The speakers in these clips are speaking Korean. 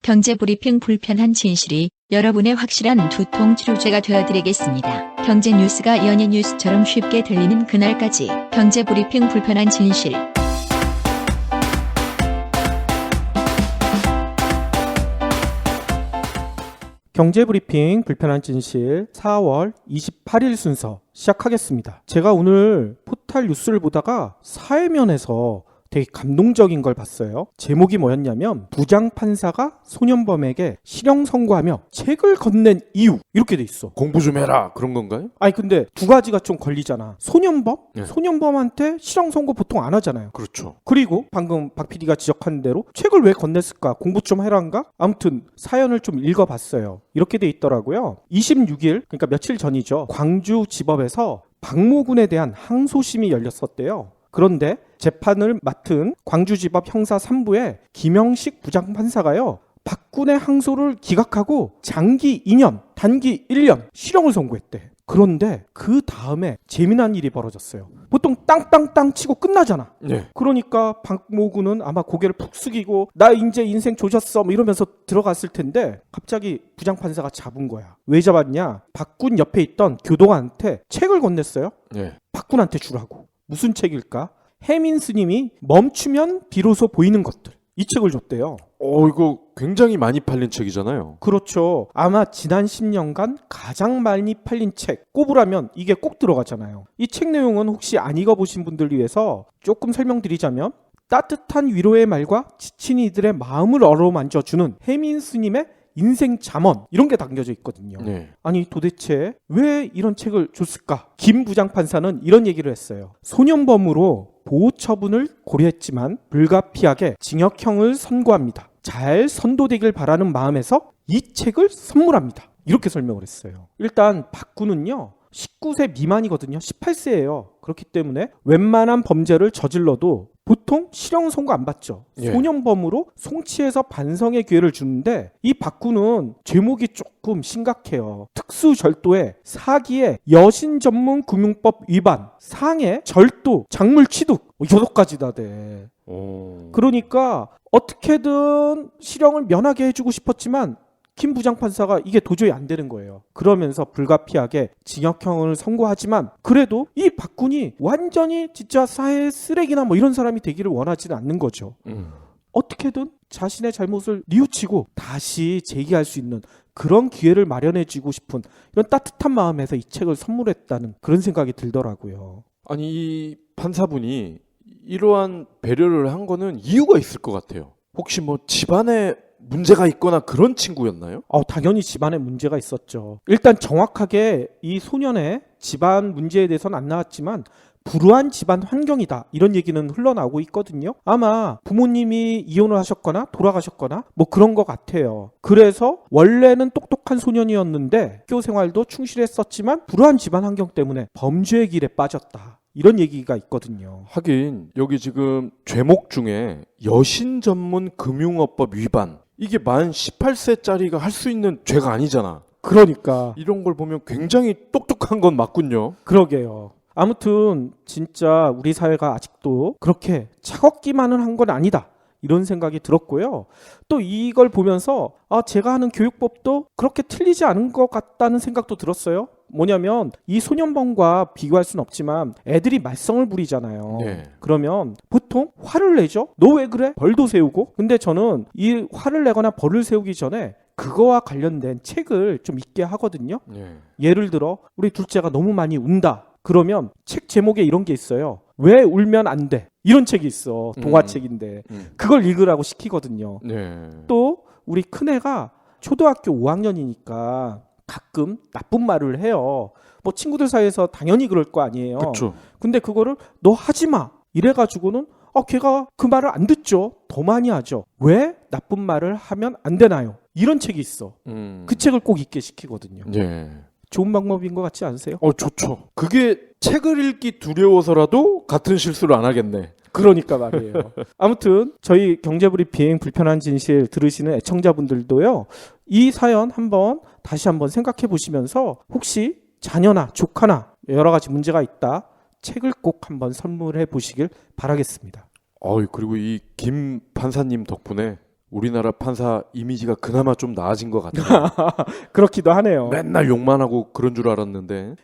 경제브리핑 불편한 진실이 여러분의 확실한 두통 치료제가 되어드리겠습니다. 경제 뉴스가 연예 뉴스처럼 쉽게 들리는 그날까지 경제브리핑 불편한 진실. 경제브리핑 불편한 진실 4월 28일 순서 시작하겠습니다. 제가 오늘 포탈 뉴스를 보다가 사회면에서 되게 감동적인 걸 봤어요. 제목이 뭐였냐면 부장판사가 소년범에게 실형 선고하며 책을 건넨 이유, 이렇게 돼 있어. 공부 좀 해라 그런 건가요? 아니 근데 두 가지가 좀 걸리잖아. 소년범? 네. 소년범한테 실형 선고 보통 안 하잖아요. 그렇죠. 그리고 방금 박 PD가 지적한 대로 책을 왜 건넸을까? 공부 좀 해란가? 아무튼 사연을 좀 읽어봤어요. 이렇게 돼 있더라고요. 26일, 그러니까 며칠 전이죠. 광주지법에서 박모군에 대한 항소심이 열렸었대요. 그런데 재판을 맡은 광주지법 형사 3부의 김영식 부장판사가요, 박군의 항소를 기각하고 장기 2년, 단기 1년 실형을 선고했대. 그런데 그 다음에 재미난 일이 벌어졌어요. 보통 땅땅땅 치고 끝나잖아. 네. 그러니까 박모군은 아마 고개를 푹 숙이고 나 이제 인생 조졌어 뭐 이러면서 들어갔을 텐데 갑자기 부장판사가 잡은 거야. 왜 잡았냐? 박군 옆에 있던 교도관한테 책을 건넸어요. 네. 박군한테 주라고. 무슨 책일까? 해민 스님이 멈추면 비로소 보이는 것들. 이 책을 줬대요. 이거 굉장히 많이 팔린 책이잖아요. 그렇죠. 아마 지난 10년간 가장 많이 팔린 책 꼽으라면 이게 꼭 들어가잖아요. 이 책 내용은 혹시 안 읽어보신 분들을 위해서 조금 설명드리자면, 따뜻한 위로의 말과 지친 이들의 마음을 어루만져주는 해민 스님의 인생 잠언, 이런 게 담겨져 있거든요. 네. 아니 도대체 왜 이런 책을 줬을까? 김 부장판사는 이런 얘기를 했어요. 소년범으로 보호처분을 고려했지만 불가피하게 징역형을 선고합니다. 잘 선도되길 바라는 마음에서 이 책을 선물합니다. 이렇게 설명을 했어요. 일단 박군은요, 19세 미만이거든요. 18세예요. 그렇기 때문에 웬만한 범죄를 저질러도 보통 실형 선고 안 받죠. 예. 소년범으로 송치해서 반성의 기회를 주는데 이 박군은 제목이 조금 심각해요. 특수절도에 사기에 여신전문금융법 위반, 상해, 절도, 작물 취득 6가지다 돼. 그러니까 어떻게든 실형을 면하게 해주고 싶었지만 김 부장판사가 이게 도저히 안 되는 거예요. 그러면서 불가피하게 징역형을 선고하지만 그래도 이 박군이 완전히 진짜 사회 쓰레기나 뭐 이런 사람이 되기를 원하지는 않는 거죠. 어떻게든 자신의 잘못을 뉘우치고 다시 재기할 수 있는 그런 기회를 마련해주고 싶은 이런 따뜻한 마음에서 이 책을 선물했다는 그런 생각이 들더라고요. 아니 이 판사분이 이러한 배려를 한 거는 이유가 있을 것 같아요. 혹시 뭐 집안에 문제가 있거나 그런 친구였나요? 당연히 집안에 문제가 있었죠. 일단 정확하게 이 소년의 집안 문제에 대해서는 안 나왔지만 불우한 집안 환경이다, 이런 얘기는 흘러나오고 있거든요. 아마 부모님이 이혼을 하셨거나 돌아가셨거나 뭐 그런 것 같아요. 그래서 원래는 똑똑한 소년이었는데 학교 생활도 충실했었지만 불우한 집안 환경 때문에 범죄의 길에 빠졌다, 이런 얘기가 있거든요. 하긴 여기 지금 죄목 중에 여신 전문 금융업법 위반, 이게 만 18세짜리가 할 수 있는 죄가 아니잖아. 그러니까 이런 걸 보면 굉장히 똑똑한 건 맞군요. 그러게요. 아무튼 진짜 우리 사회가 아직도 그렇게 차갑기만은 한 건 아니다, 이런 생각이 들었고요. 또 이걸 보면서 제가 하는 교육법도 그렇게 틀리지 않은 것 같다는 생각도 들었어요. 뭐냐면 이 소년범과 비교할 수는 없지만 애들이 말썽을 부리잖아요. 네. 그러면 보통 화를 내죠. 너 왜 그래? 벌도 세우고. 근데 저는 이 화를 내거나 벌을 세우기 전에 그거와 관련된 책을 좀 읽게 하거든요. 네. 예를 들어 우리 둘째가 너무 많이 운다. 그러면 책 제목에 이런 게 있어요. 왜 울면 안 돼? 이런 책이 있어. 동화책인데 그걸 읽으라고 시키거든요. 네. 또 우리 큰애가 초등학교 5학년이니까 가끔 나쁜 말을 해요. 뭐 친구들 사이에서 당연히 그럴 거 아니에요. 그렇죠. 근데 그거를 너 하지 마 이래가지고는 걔가 그 말을 안 듣죠. 더 많이 하죠. 왜 나쁜 말을 하면 안 되나요? 이런 책이 있어. 그 책을 꼭 읽게 시키거든요. 네. 좋은 방법인 것 같지 않으세요? 좋죠. 그게 책을 읽기 두려워서라도 같은 실수를 안 하겠네. 그러니까 말이에요. 아무튼 저희 경제브리핑 불편한 진실 들으시는 애청자분들도요, 이 사연 다시 한번 생각해 보시면서 혹시 자녀나 조카나 여러 가지 문제가 있다, 책을 꼭 한번 선물해 보시길 바라겠습니다. 그리고 이 김 판사님 덕분에 우리나라 판사 이미지가 그나마 좀 나아진 것 같아요. 그렇기도 하네요. 맨날 욕만 하고 그런 줄 알았는데.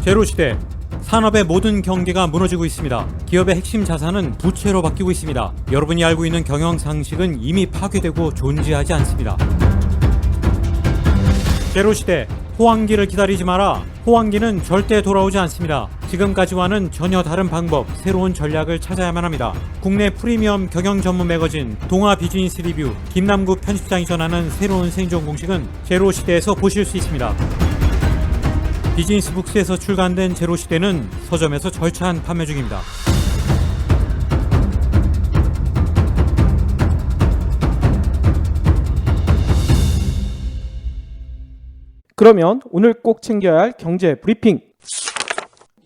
제로시대. 산업의 모든 경계가 무너지고 있습니다. 기업의 핵심 자산은 부채로 바뀌고 있습니다. 여러분이 알고 있는 경영 상식은 이미 파괴되고 존재하지 않습니다. 제로시대. 호황기를 기다리지 마라. 호황기는 절대 돌아오지 않습니다. 지금까지와는 전혀 다른 방법, 새로운 전략을 찾아야만 합니다. 국내 프리미엄 경영 전문 매거진 동아 비즈니스 리뷰 김남국 편집장이 전하는 새로운 생존 공식은 제로시대에서 보실 수 있습니다. 비즈니스북스에서 출간된 제로시대는 서점에서 절찬 판매 중입니다. 그러면 오늘 꼭 챙겨야 할 경제 브리핑.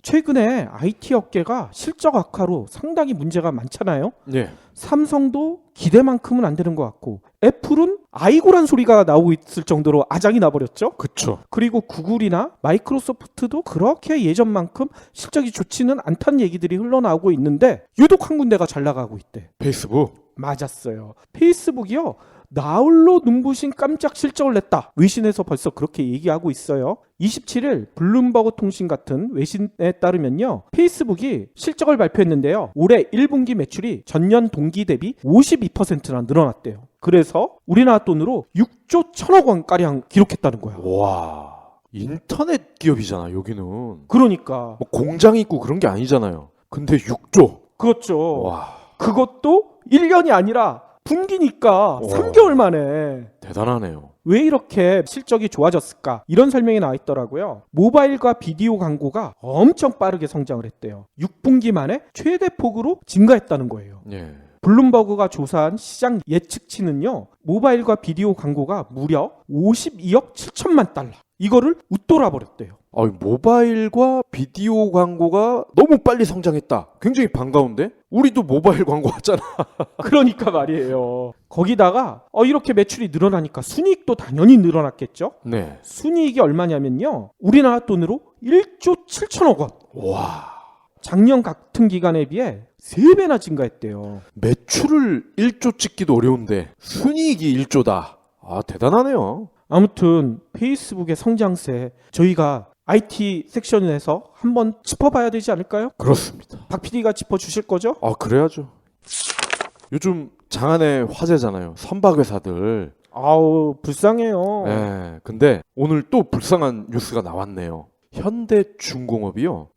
최근에 IT 업계가 실적 악화로 상당히 문제가 많잖아요. 예. 삼성도 기대만큼은 안 되는 것 같고, 애플은 아이고란 소리가 나오고 있을 정도로 아작이 나버렸죠. 그쵸. 그리고 구글이나 마이크로소프트도 그렇게 예전만큼 실적이 좋지는 않다는 얘기들이 흘러나오고 있는데, 유독 한 군데가 잘 나가고 있대. 페이스북. 맞았어요. 페이스북이요, 나홀로 눈부신 깜짝 실적을 냈다. 외신에서 벌써 그렇게 얘기하고 있어요. 27일 블룸버그 통신 같은 외신에 따르면요, 페이스북이 실적을 발표했는데요, 올해 1분기 매출이 전년 동기 대비 52%나 늘어났대요. 그래서 우리나라 돈으로 6조 1천억 원가량 기록했다는 거야. 와. 인터넷 기업이잖아, 여기는. 그러니까 뭐 공장 있고 그런 게 아니잖아요. 근데 6조. 그렇죠. 와. 그것도 1년이 아니라 분기니까 3개월 만에. 대단하네요. 왜 이렇게 실적이 좋아졌을까? 이런 설명이 나와 있더라고요. 모바일과 비디오 광고가 엄청 빠르게 성장을 했대요. 6분기 만에 최대 폭으로 증가했다는 거예요. 예. 블룸버그가 조사한 시장 예측치는요, 모바일과 비디오 광고가 무려 52억 7천만 달러. 이거를 웃돌아 버렸대요. 모바일과 비디오 광고가 너무 빨리 성장했다. 굉장히 반가운데? 우리도 모바일 광고 하잖아. 그러니까 말이에요. 거기다가 이렇게 매출이 늘어나니까 순이익도 당연히 늘어났겠죠. 네. 순이익이 얼마냐면요, 우리나라 돈으로 1조 7천억 원. 와. 작년 같은 기간에 비해 3배나 증가했대요. 매출을 1조 찍기도 어려운데 순이익이 1조다. 아, 대단하네요. 아무튼 페이스북의 성장세, 저희가 IT 섹션에서 한번 짚어봐야 되지 않을까요? 그렇습니다. 박 PD가 짚어주실 거죠? 아, 그래야죠. 요즘 장안의 화제잖아요. 선박회사들. 아우, 불쌍해요. 네. 근데 오늘 또 불쌍한 뉴스가 나왔네요. 현대중공업이요,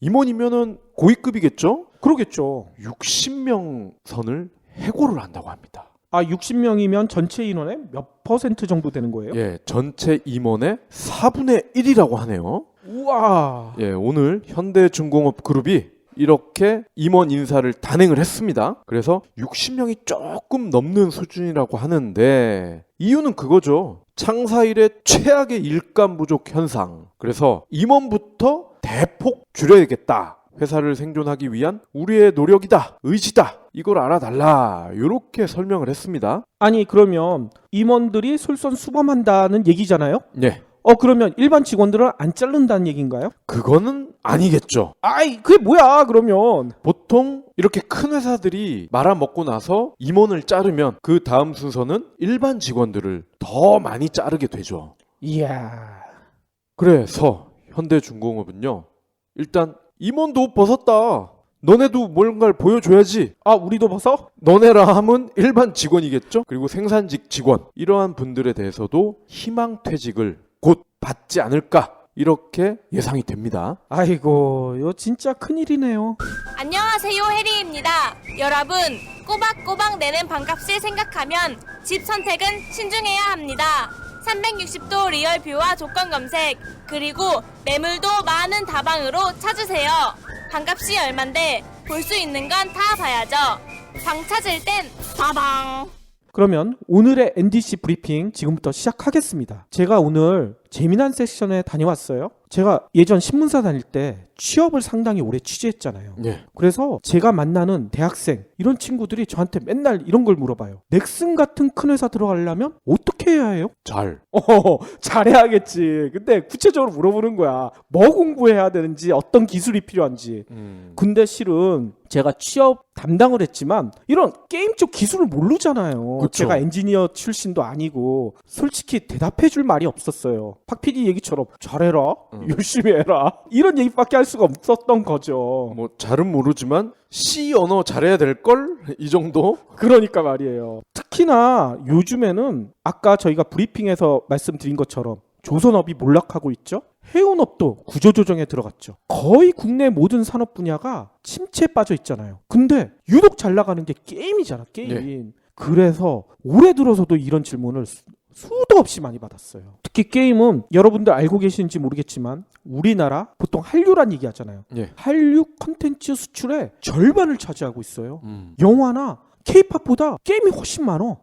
임원이면은 고위급이겠죠? 그러겠죠. 60명 선을 해고를 한다고 합니다. 60명이면 전체 인원의 몇 퍼센트 정도 되는 거예요? 예, 전체 임원의 4분의 1이라고 하네요. 우와. 예, 오늘 현대중공업 그룹이 이렇게 임원 인사를 단행을 했습니다. 그래서 60명이 조금 넘는 수준이라고 하는데, 이유는 그거죠. 창사 이래 최악의 일감 부족 현상. 그래서 임원부터 대폭 줄여야겠다. 회사를 생존하기 위한 우리의 노력이다, 의지다, 이걸 알아달라, 이렇게 설명을 했습니다. 아니, 그러면 임원들이 솔선수범한다는 얘기잖아요? 네. 그러면 일반 직원들은 안 자른다는 얘기인가요? 그거는 아니겠죠. 그게 뭐야 그러면? 보통 이렇게 큰 회사들이 말아먹고 나서 임원을 자르면 그 다음 순서는 일반 직원들을 더 많이 자르게 되죠. 이야. 그래서 현대중공업은요, 일단 임원도 벗었다. 너네도 뭔가를 보여줘야지. 우리도 벗어? 너네라 함은 일반 직원이겠죠? 그리고 생산직 직원, 이러한 분들에 대해서도 희망퇴직을 곧 받지 않을까, 이렇게 예상이 됩니다. 아이고, 이거 진짜 큰일이네요. 안녕하세요, 해리입니다. 여러분, 꼬박꼬박 내는 반값을 생각하면 집 선택은 신중해야 합니다. 360도 리얼뷰와 조건 검색, 그리고 매물도 많은 다방으로 찾으세요. 반값이 얼만데 볼 수 있는 건 다 봐야죠. 방 찾을 땐 다방. 그러면 오늘의 NDC 브리핑 지금부터 시작하겠습니다. 제가 오늘 재미난 세션에 다녀왔어요. 제가 예전 신문사 다닐 때 취업을 상당히 오래 취재했잖아요. 예. 그래서 제가 만나는 대학생 이런 친구들이 저한테 맨날 이런 걸 물어봐요. 넥슨 같은 큰 회사 들어가려면 어떻게 해야 해요? 잘. 잘해야겠지. 근데 구체적으로 물어보는 거야. 뭐 공부해야 되는지, 어떤 기술이 필요한지. 근데 실은 제가 취업 담당을 했지만 이런 게임 쪽 기술을 모르잖아요. 그쵸. 제가 엔지니어 출신도 아니고 솔직히 대답해 줄 말이 없었어요. 박 PD 얘기처럼 잘해라, 열심히 해라 이런 얘기밖에 할 수가 없었던 거죠. 뭐 잘은 모르지만 C 언어 잘해야 될 걸? 이 정도? 그러니까 말이에요. 특히나 요즘에는 아까 저희가 브리핑에서 말씀드린 것처럼 조선업이 몰락하고 있죠. 해운업도 구조조정에 들어갔죠. 거의 국내 모든 산업 분야가 침체에 빠져 있잖아요. 근데 유독 잘 나가는 게 게임이잖아, 게임. 그래서 올해 들어서도 이런 질문을 수도 없이 많이 받았어요. 특히 게임은 여러분들 알고 계시는지 모르겠지만 우리나라 보통 한류란 얘기 하잖아요. 예. 한류 콘텐츠 수출의 절반을 차지하고 있어요. 영화나 K-팝보다 게임이 훨씬 많어.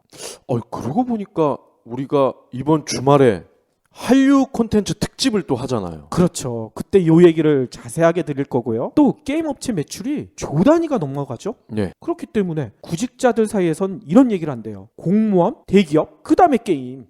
그러고 보니까 우리가 이번 주말에 한류 콘텐츠 특집을 또 하잖아요. 그렇죠. 그때 요 얘기를 자세하게 드릴 거고요. 또 게임 업체 매출이 조 단위가 넘어가죠. 예. 그렇기 때문에 구직자들 사이에선 이런 얘기를 한대요. 공무원, 대기업, 그 다음에 게임.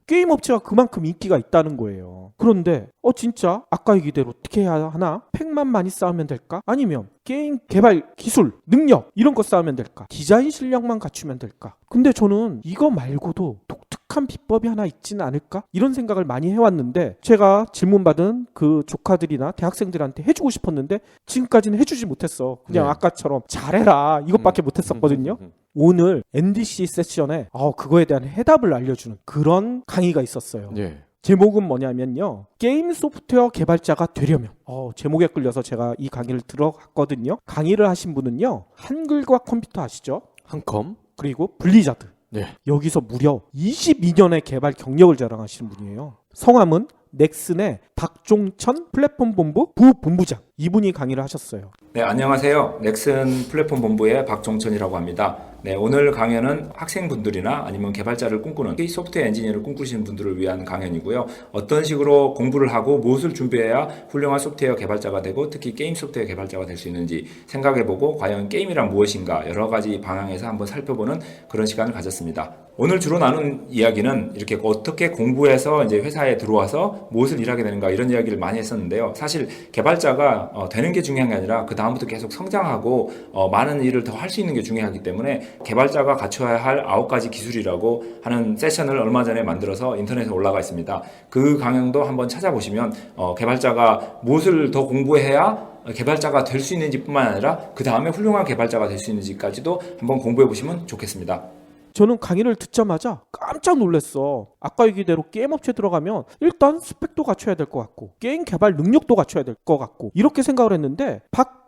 게임 업체가 그만큼 인기가 있다는 거예요. 그런데 진짜 아까 얘기대로 어떻게 해야 하나? 팩만 많이 쌓으면 될까? 아니면 게임 개발 기술, 능력 이런 거 쌓으면 될까? 디자인 실력만 갖추면 될까? 근데 저는 이거 말고도 독특한 비법이 하나 있지는 않을까? 이런 생각을 많이 해왔는데 제가 질문받은 그 조카들이나 대학생들한테 해주고 싶었는데 지금까지는 해주지 못했어. 그냥 네. 아까처럼 잘해라 이것밖에 못했었거든요. 오늘 NDC 세션에 그거에 대한 해답을 알려주는 그런 강의가 있었어요. 예. 제목은 뭐냐면요. 게임 소프트웨어 개발자가 되려면 제목에 끌려서 제가 이 강의를 들어갔거든요. 강의를 하신 분은요. 한글과 컴퓨터 아시죠? 한컴. 그리고 블리자드. 네. 여기서 무려 22년의 개발 경력을 자랑하시는 분이에요. 성함은 넥슨의 박종천 플랫폼 본부 부본부장. 이분이 강의를 하셨어요. 네, 안녕하세요. 넥슨 플랫폼 본부의 박종천이라고 합니다. 네, 오늘 강연은 학생분들이나 아니면 개발자를 꿈꾸는 소프트웨어 엔지니어를 꿈꾸시는 분들을 위한 강연이고요. 어떤 식으로 공부를 하고 무엇을 준비해야 훌륭한 소프트웨어 개발자가 되고 특히 게임 소프트웨어 개발자가 될 수 있는지 생각해보고 과연 게임이란 무엇인가 여러 가지 방향에서 한번 살펴보는 그런 시간을 가졌습니다. 오늘 주로 나눈 이야기는 이렇게 어떻게 공부해서 이제 회사에 들어와서 무엇을 일하게 되는가 이런 이야기를 많이 했었는데요. 사실 개발자가 되는 게 중요한 게 아니라 그 다음부터 계속 성장하고 많은 일을 더 할 수 있는 게 중요하기 때문에 개발자가 갖춰야 할 9가지 기술이라고 하는 세션을 얼마 전에 만들어서 인터넷에 올라가 있습니다. 그 강연도 한번 찾아보시면 개발자가 무엇을 더 공부해야 개발자가 될 수 있는지 뿐만 아니라 그 다음에 훌륭한 개발자가 될 수 있는지까지도 한번 공부해 보시면 좋겠습니다. 저는 강의를 듣자마자 깜짝 놀랐어. 아까 얘기대로 게임 업체 들어가면 일단 스펙도 갖춰야 될 것 같고 게임 개발 능력도 갖춰야 될 것 같고 이렇게 생각을 했는데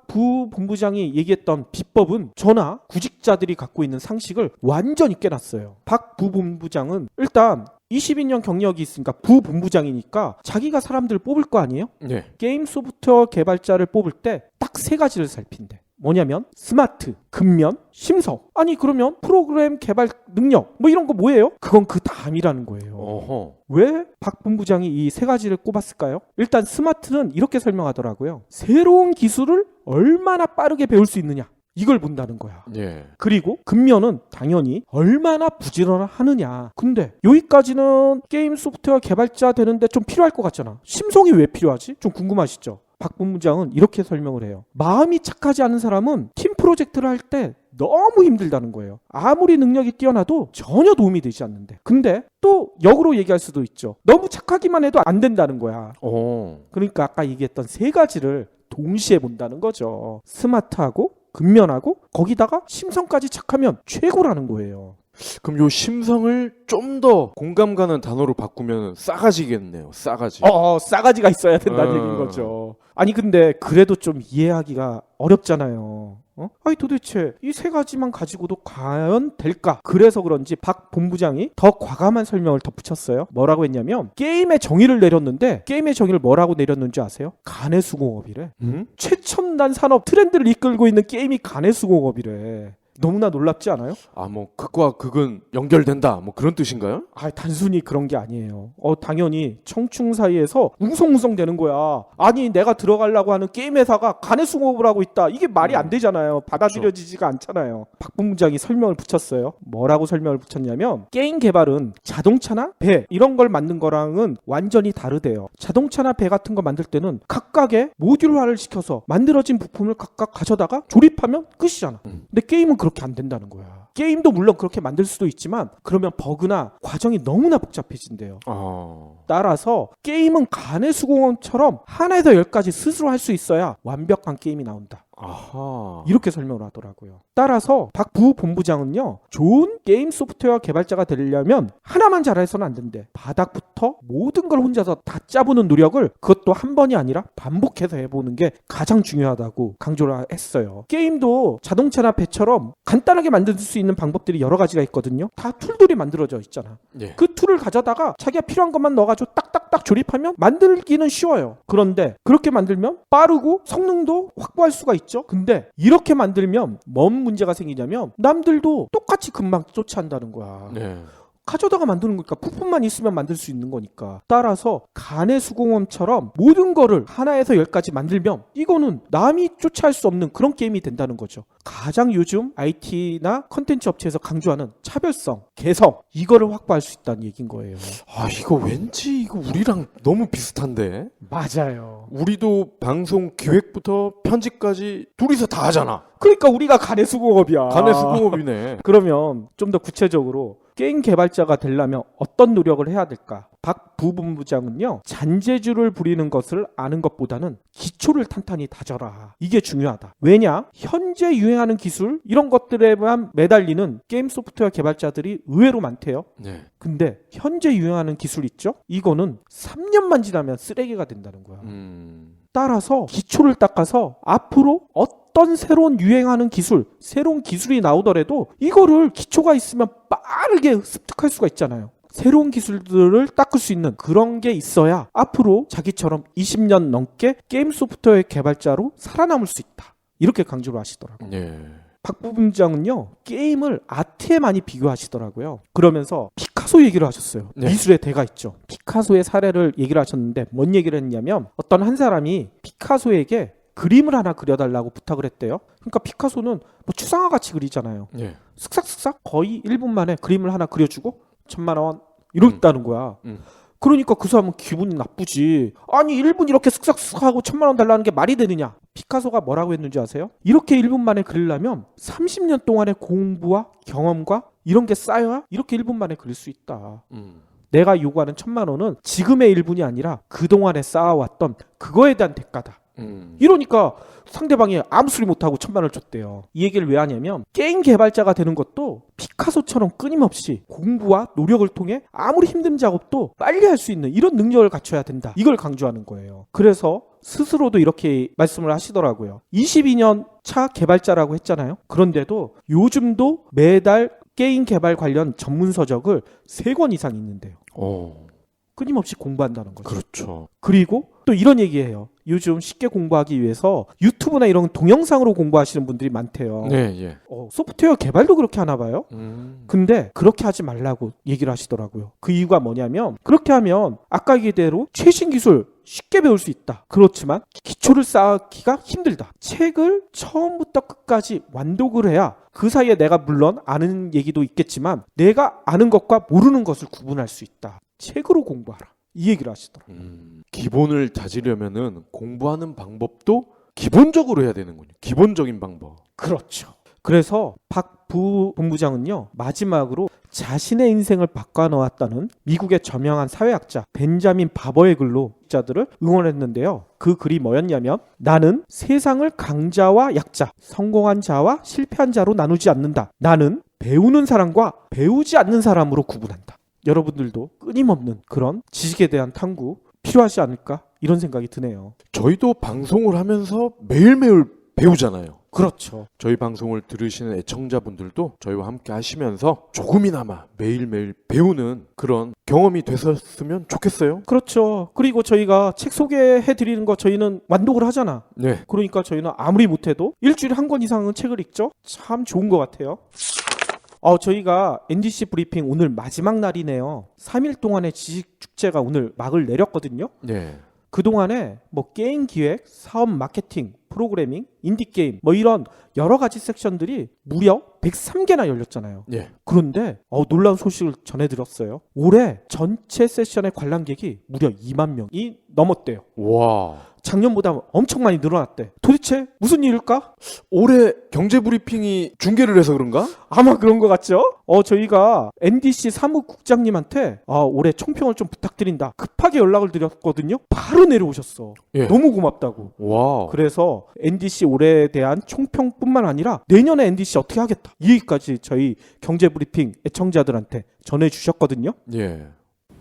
부본부장이 얘기했던 비법은 저나 구직자들이 갖고 있는 상식을 완전히 깨놨어요. 박 부본부장은 일단 22년 경력이 있으니까 부본부장이니까 자기가 사람들을 뽑을 거 아니에요? 네. 게임 소프트웨어 개발자를 뽑을 때 딱 3가지를 살핀대. 뭐냐면 스마트, 근면, 심성. 아니 그러면 프로그램 개발 능력 뭐 이런 거 뭐예요? 그건 그 다음이라는 거예요. 어허. 왜 박 본부장이 이 3가지를 꼽았을까요? 일단 스마트는 이렇게 설명하더라고요. 새로운 기술을 얼마나 빠르게 배울 수 있느냐 이걸 본다는 거야. 예. 그리고 근면은 당연히 얼마나 부지런하느냐. 근데 여기까지는 게임 소프트웨어 개발자 되는데 좀 필요할 것 같잖아. 심성이 왜 필요하지? 좀 궁금하시죠? 박 본부장은 이렇게 설명을 해요. 마음이 착하지 않은 사람은 팀 프로젝트를 할 때 너무 힘들다는 거예요. 아무리 능력이 뛰어나도 전혀 도움이 되지 않는데. 근데 또 역으로 얘기할 수도 있죠. 너무 착하기만 해도 안 된다는 거야. 그러니까 아까 얘기했던 3가지를 동시에 본다는 거죠. 스마트하고 근면하고 거기다가 심성까지 착하면 최고라는 거예요. 그럼 요 심성을 좀 더 공감 가는 단어로 바꾸면 싸가지겠네요. 싸가지. 싸가지가 있어야 된다는 얘기인 거죠. 아니 근데 그래도 좀 이해하기가 어렵잖아요. 아니 도대체 이 3가지만 가지고도 과연 될까? 그래서 그런지 박 본부장이 더 과감한 설명을 덧붙였어요. 뭐라고 했냐면 게임의 정의를 내렸는데 게임의 정의를 뭐라고 내렸는지 아세요? 간의 수공업이래. 최첨단 산업 트렌드를 이끌고 있는 게임이 간의 수공업이래. 너무나 놀랍지 않아요? 뭐 극과 극은 연결된다. 뭐 그런 뜻인가요? 단순히 그런 게 아니에요. 당연히 청충 사이에서 웅성웅성 되는 거야. 아니 내가 들어가려고 하는 게임 회사가 간의 수공업을 하고 있다. 이게 말이 안 되잖아요. 받아들여지지가 않잖아요. 박 본부장이 설명을 붙였어요. 뭐라고 설명을 붙였냐면 게임 개발은 자동차나 배 이런 걸 만든 거랑은 완전히 다르대요. 자동차나 배 같은 거 만들 때는 각각의 모듈화를 시켜서 만들어진 부품을 각각 가져다가 조립하면 끝이잖아. 근데 게임은 그렇게 안 된다는 거야. 게임도 물론 그렇게 만들 수도 있지만 그러면 버그나 과정이 너무나 복잡해진대요. 따라서 게임은 간의 수공업처럼 하나에서 열까지 스스로 할 수 있어야 완벽한 게임이 나온다. 아하. 이렇게 설명을 하더라고요. 따라서 박 부본부장은요, 좋은 게임 소프트웨어 개발자가 되려면 하나만 잘해서는 안 된대. 바닥부터 모든 걸 혼자서 다 짜보는 노력을 그것도 한 번이 아니라 반복해서 해보는 게 가장 중요하다고 강조를 했어요. 게임도 자동차나 배처럼 간단하게 만들 수 있는 방법들이 여러 가지가 있거든요. 다 툴들이 만들어져 있잖아. 예. 그 툴을 가져다가 자기가 필요한 것만 넣어가지고 딱딱딱 조립하면 만들기는 쉬워요. 그런데 그렇게 만들면 빠르고 성능도 확보할 수가 있죠. 근데 이렇게 만들면 뭔 문제가 생기냐면 남들도 똑같이 금방 쫓아한다는 거야. 네. 가져다가 만드는 거니까 부품만 있으면 만들 수 있는 거니까. 따라서 간의 수공업처럼 모든 거를 하나에서 열까지 만들면 이거는 남이 쫓아할 수 없는 그런 게임이 된다는 거죠. 가장 요즘 IT나 컨텐츠 업체에서 강조하는 차별성, 개성 이거를 확보할 수 있다는 얘기인 거예요. 이거 왠지 이거 우리랑 너무 비슷한데. 맞아요. 우리도 방송 기획부터 편집까지 둘이서 다 하잖아. 그러니까 우리가 간의 수공업이야. 간의 수공업이네. 그러면 좀 더 구체적으로 게임 개발자가 되려면 어떤 노력을 해야 될까? 박 부본부장은요, 잔재주를 부리는 것을 아는 것보다는 기초를 탄탄히 다져라. 이게 중요하다. 왜냐? 현재 유행하는 기술 이런 것들에만 매달리는 게임 소프트웨어 개발자들이 의외로 많대요. 네. 근데 현재 유행하는 기술 있죠? 이거는 3년만 지나면 쓰레기가 된다는 거야. 따라서 기초를 닦아서 앞으로 어떤 새로운 유행하는 기술, 새로운 기술이 나오더라도 이거를 기초가 있으면 빠르게 습득할 수가 있잖아요. 새로운 기술들을 닦을 수 있는 그런 게 있어야 앞으로 자기처럼 20년 넘게 게임 소프트웨어 개발자로 살아남을 수 있다. 이렇게 강조를 하시더라고요. 네. 박 부본부장은요, 게임을 아트에 많이 비교하시더라고요. 그러면서 피카소 얘기를 하셨어요. 네. 미술의 대가 있죠. 피카소의 사례를 얘기를 하셨는데 뭔 얘기를 했냐면 어떤 한 사람이 피카소에게 그림을 하나 그려달라고 부탁을 했대요. 그러니까 피카소는 뭐 추상화 같이 그리잖아요. 네. 슥싹슥싹 거의 1분 만에 그림을 하나 그려주고 1,000만 원 이렇다는 거야. 그러니까 그 사람은 기분이 나쁘지. 아니 1분 이렇게 슥싹슥싹 하고 1,000만 원 달라는 게 말이 되느냐. 피카소가 뭐라고 했는지 아세요? 이렇게 1분 만에 그리려면 30년 동안의 공부와 경험과 이런 게 쌓여야 이렇게 1분 만에 그릴 수 있다. 내가 요구하는 1,000만 원은 지금의 1분이 아니라 그동안에 쌓아왔던 그거에 대한 대가다. 이러니까 상대방이 아무 소리 못하고 1,000만 원을 줬대요. 이 얘기를 왜 하냐면 게임 개발자가 되는 것도 피카소처럼 끊임없이 공부와 노력을 통해 아무리 힘든 작업도 빨리 할 수 있는 이런 능력을 갖춰야 된다. 이걸 강조하는 거예요. 그래서 스스로도 이렇게 말씀을 하시더라고요. 22년 차 개발자라고 했잖아요. 그런데도 요즘도 매달 게임 개발 관련 전문 서적을 3권 이상 읽는데요. 끊임없이 공부한다는 거죠. 그렇죠. 그리고 또 이런 얘기예요. 요즘 쉽게 공부하기 위해서 유튜브나 이런 동영상으로 공부하시는 분들이 많대요. 네, 예. 소프트웨어 개발도 그렇게 하나 봐요. 근데 그렇게 하지 말라고 얘기를 하시더라고요. 그 이유가 뭐냐면 그렇게 하면 아까 얘기대로 최신 기술 쉽게 배울 수 있다. 그렇지만 기초를 쌓기가 힘들다. 책을 처음부터 끝까지 완독을 해야 그 사이에 내가 물론 아는 얘기도 있겠지만 내가 아는 것과 모르는 것을 구분할 수 있다. 책으로 공부하라. 이 얘기를 하시더라고요. 기본을 다지려면은 공부하는 방법도 기본적으로 해야 되는군요. 기본적인 방법. 그렇죠. 그래서 박 부본부장은요, 마지막으로 자신의 인생을 바꿔놓았다는 미국의 저명한 사회학자 벤자민 바버의 글로 자들을 응원했는데요. 그 글이 뭐였냐면 나는 세상을 강자와 약자, 성공한 자와 실패한 자로 나누지 않는다. 나는 배우는 사람과 배우지 않는 사람으로 구분한다. 여러분들도 끊임없는 그런 지식에 대한 탐구 필요하지 않을까? 이런 생각이 드네요. 저희도 방송을 하면서 매일매일 배우잖아요. 그렇죠. 저희 방송을 들으시는 애청자분들도 저희와 함께 하시면서 조금이나마 매일매일 배우는 그런 경험이 되셨으면 좋겠어요. 그렇죠. 그리고 저희가 책 소개해 드리는 거 저희는 완독을 하잖아. 네. 그러니까 저희는 아무리 못해도 일주일에 한 권 이상은 책을 읽죠. 참 좋은 것 같아요. 저희가 NDC 브리핑 오늘 마지막 날이네요. 3일 동안의 지식축제가 오늘 막을 내렸거든요. 네. 그동안에 뭐 게임 기획, 사업 마케팅, 프로그래밍, 인디게임 뭐 이런 여러 가지 섹션들이 무려 103개나 열렸잖아요. 네. 그런데 놀라운 소식을 전해드렸어요. 올해 전체 세션의 관람객이 무려 2만 명이 넘었대요. 와. 작년보다 엄청 많이 늘어났대. 도대체 무슨 일일까? 올해 경제브리핑이 중계를 해서 그런가? 아마 그런 것 같죠? 저희가 NDC 사무국장님한테 올해 총평을 좀 부탁드린다. 급하게 연락을 드렸거든요. 바로 내려오셨어. 예. 너무 고맙다고. 와. 그래서 NDC 올해에 대한 총평뿐만 아니라 내년에 NDC 어떻게 하겠다. 이 얘기까지 저희 경제브리핑 애청자들한테 전해주셨거든요. 예.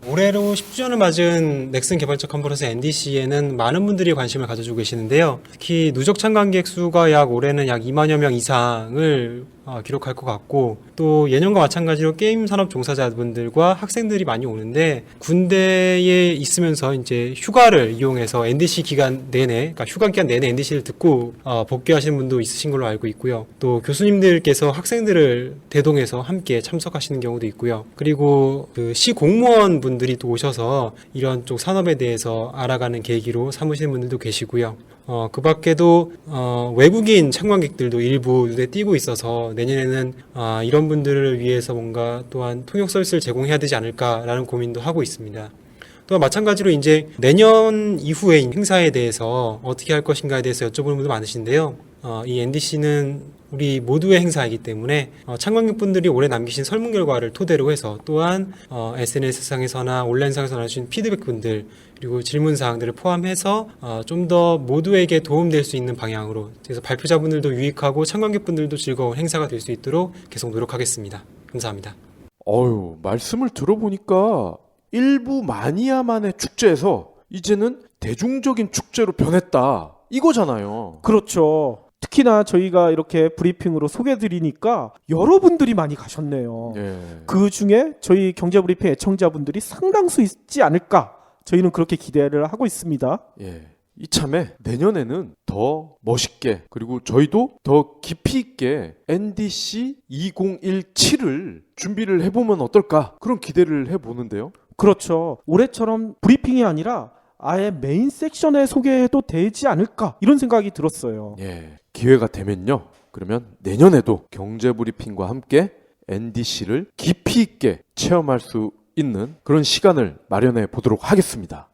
올해로 10주년을 맞은 넥슨 개발자 컨퍼런스 NDC에는 많은 분들이 관심을 가져주고 계시는데요. 특히 누적 참관객 수가 올해는 약 2만여 명 이상을 기록할 것 같고, 또 예년과 마찬가지로 게임 산업 종사자분들과 학생들이 많이 오는데, 군대에 있으면서 이제 휴가를 이용해서 NDC 기간 내내, 그러니까 휴가 기간 내내 NDC를 듣고 복귀하시는 분도 있으신 걸로 알고 있고요. 또 교수님들께서 학생들을 대동해서 함께 참석하시는 경우도 있고요. 그리고 그 시 공무원 분들이 또 오셔서 이런 쪽 산업에 대해서 알아가는 계기로 삼으시는 분들도 계시고요. 그 밖에도 외국인 참관객들도 일부 눈에 띄고 있어서 내년에는 이런 분들을 위해서 뭔가 또한 통역 서비스를 제공해야 되지 않을까라는 고민도 하고 있습니다. 또한 마찬가지로 이제 내년 이후의 행사에 대해서 어떻게 할 것인가에 대해서 여쭤보는 분도 많으신데요. 이 NDC는 우리 모두의 행사이기 때문에 참관객분들이 올해 남기신 설문 결과를 토대로 해서 또한 SNS상에서나 온라인상에서 나눠주신 피드백분들 그리고 질문사항들을 포함해서 좀 더 모두에게 도움될 수 있는 방향으로, 그래서 발표자분들도 유익하고 참관객분들도 즐거운 행사가 될 수 있도록 계속 노력하겠습니다. 감사합니다. 말씀을 들어보니까 일부 마니아만의 축제에서 이제는 대중적인 축제로 변했다. 이거잖아요. 그렇죠. 특히나 저희가 이렇게 브리핑으로 소개해드리니까 여러분들이 많이 가셨네요. 예. 그 중에 저희 경제브리핑 애청자분들이 상당수 있지 않을까, 저희는 그렇게 기대를 하고 있습니다. 예. 이참에 내년에는 더 멋있게, 그리고 저희도 더 깊이 있게 NDC 2017을 준비를 해보면 어떨까, 그런 기대를 해보는데요. 그렇죠. 올해처럼 브리핑이 아니라 아예 메인 섹션에 소개해도 되지 않을까, 이런 생각이 들었어요. 예. 기회가 되면요, 그러면 내년에도 경제브리핑과 함께 NDC를 깊이 있게 체험할 수 있는 그런 시간을 마련해 보도록 하겠습니다.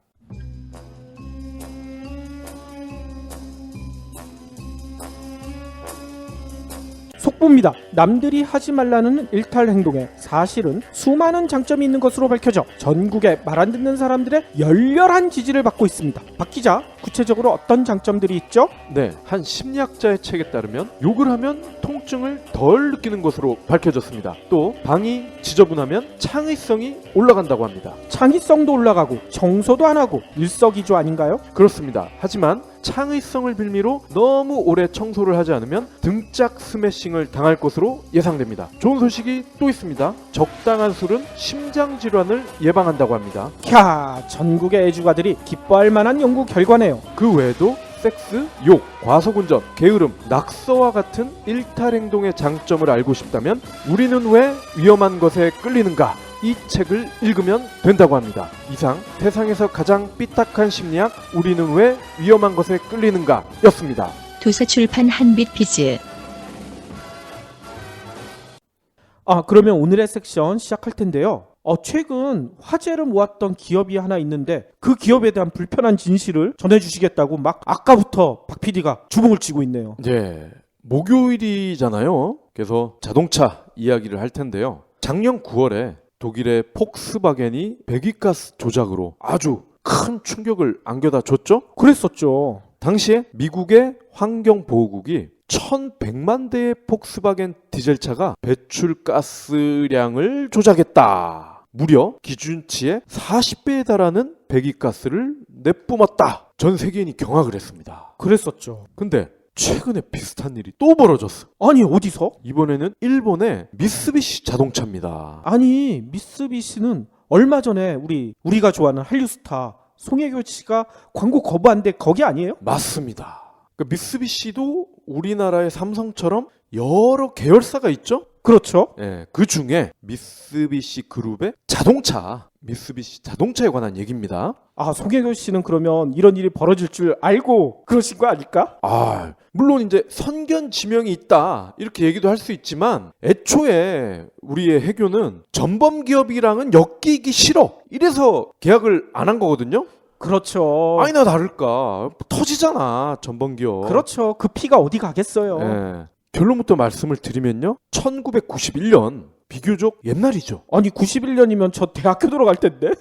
속보입니다. 남들이 하지 말라는 일탈 행동에 사실은 수많은 장점이 있는 것으로 밝혀져 전국의 말 안 듣는 사람들의 열렬한 지지를 받고 있습니다. 박 기자, 구체적으로 어떤 장점들이 있죠? 네, 한 심리학자의 책에 따르면 욕을 하면 통증을 덜 느끼는 것으로 밝혀졌습니다. 또 방이 지저분하면 창의성이 올라간다고 합니다. 창의성도 올라가고 청소도 안 하고 일석이조 아닌가요? 그렇습니다. 하지만 창의성을 빌미로 너무 오래 청소를 하지 않으면 등짝 스매싱을 당할 것으로 예상됩니다. 좋은 소식이 또 있습니다. 적당한 술은 심장질환을 예방한다고 합니다. 캬, 전국의 애주가들이 기뻐할 만한 연구 결과네요. 그 외에도 섹스, 욕, 과속운전, 게으름, 낙서와 같은 일탈 행동의 장점을 알고 싶다면 우리는 왜 위험한 것에 끌리는가? 이 책을 읽으면 된다고 합니다. 이상 세상에서 가장 삐딱한 심리학, 우리는 왜 위험한 것에 끌리는가 였습니다. 도서출판 한빛비즈. 그러면 오늘의 섹션 시작할 텐데요. 최근 화제를 모았던 기업이 하나 있는데 그 기업에 대한 불편한 진실을 전해주시겠다고 막 아까부터 박 PD가 주먹을 쥐고 있네요. 네, 목요일이잖아요. 그래서 자동차 이야기를 할 텐데요. 작년 9월에 독일의 폭스바겐이 배기가스 조작으로 아주 큰 충격을 안겨다 줬죠? 그랬었죠. 당시에 미국의 환경보호국이 1100만 대의 폭스바겐 디젤차가 배출가스량을 조작했다. 무려 기준치의 40배에 달하는 배기가스를 내뿜었다. 전 세계인이 경악을 했습니다. 그랬었죠. 근데 최근에 비슷한 일이 또 벌어졌어. 아니 어디서? 이번에는 일본의 미쓰비시 자동차입니다. 아니 미쓰비시는 얼마 전에 우리가 좋아하는 한류 스타 송혜교 씨가 광고 거부한데 거기 아니에요? 맞습니다. 그 미쓰비시도 우리나라의 삼성처럼 여러 계열사가 있죠? 그렇죠. 예, 그 중에 미쓰비시 그룹의 자동차, 미쓰비시 자동차에 관한 얘기입니다. 아 송혜교 씨는 그러면 이런 일이 벌어질 줄 알고 그러신 거 아닐까? 아, 물론 이제 선견 지명이 있다 이렇게 얘기도 할 수 있지만 애초에 우리의 해교는 전범 기업이랑은 엮이기 싫어 이래서 계약을 안 한 거거든요. 그렇죠. 아니나 다를까 터지잖아 전범 기업. 그렇죠. 그 피가 어디 가겠어요. 예. 결론부터 말씀을 드리면요, 1991년 비교적 옛날이죠. 아니 91년이면 저 대학교 들어갈 텐데.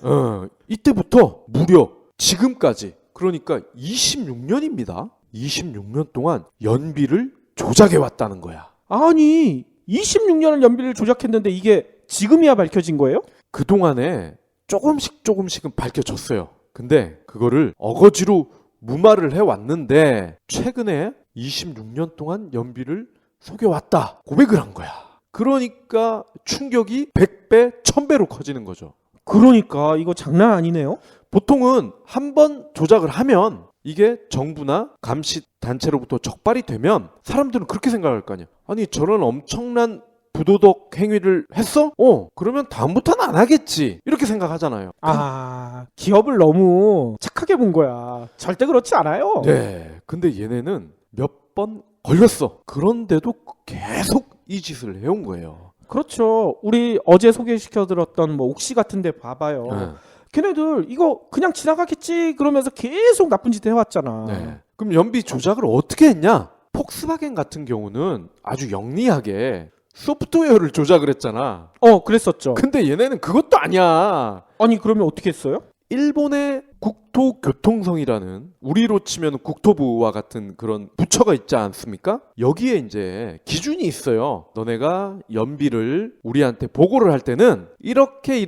이때부터 무려 지금까지 그러니까 26년입니다. 26년 동안 연비를 조작해 왔다는 거야. 아니 26년을 연비를 조작했는데 이게 지금이야 밝혀진 거예요? 그동안에 조금씩은 밝혀졌어요. 근데 그거를 어거지로 무마를 해왔는데 최근에 26년 동안 연비를 속여왔다 고백을 한 거야. 그러니까 충격이 100배, 1000배로 커지는 거죠. 그러니까 이거 장난 아니네요. 보통은 한 번 조작을 하면 이게 정부나 감시 단체로부터 적발이 되면 사람들은 그렇게 생각할 거 아니야. 아니 저런 엄청난 부도덕 행위를 했어? 그러면 다음부터는 안 하겠지. 이렇게 생각하잖아요. 아 기업을 너무 착하게 본 거야. 절대 그렇지 않아요. 네. 근데 얘네는 몇 번 걸렸어. 그런데도 계속 이 짓을 해온 거예요. 그렇죠. 우리 어제 소개시켜드렸던 뭐 옥시 같은 데 봐봐요. 네. 걔네들 이거 그냥 지나가겠지 그러면서 계속 나쁜 짓 해왔잖아. 네. 그럼 연비 조작을 어떻게 했냐? 폭스바겐 같은 경우는 아주 영리하게 소프트웨어를 조작을 했잖아. 그랬었죠. 근데 얘네는 그것도 아니야. 아니 그러면 어떻게 했어요? 일본의 국토교통성이라는 우리로 치면 국토부와 같은 그런 부처가 있지 않습니까? 여기에 이제 기준이 있어요. 너네가 연비를 우리한테 보고를 할 때는 이렇게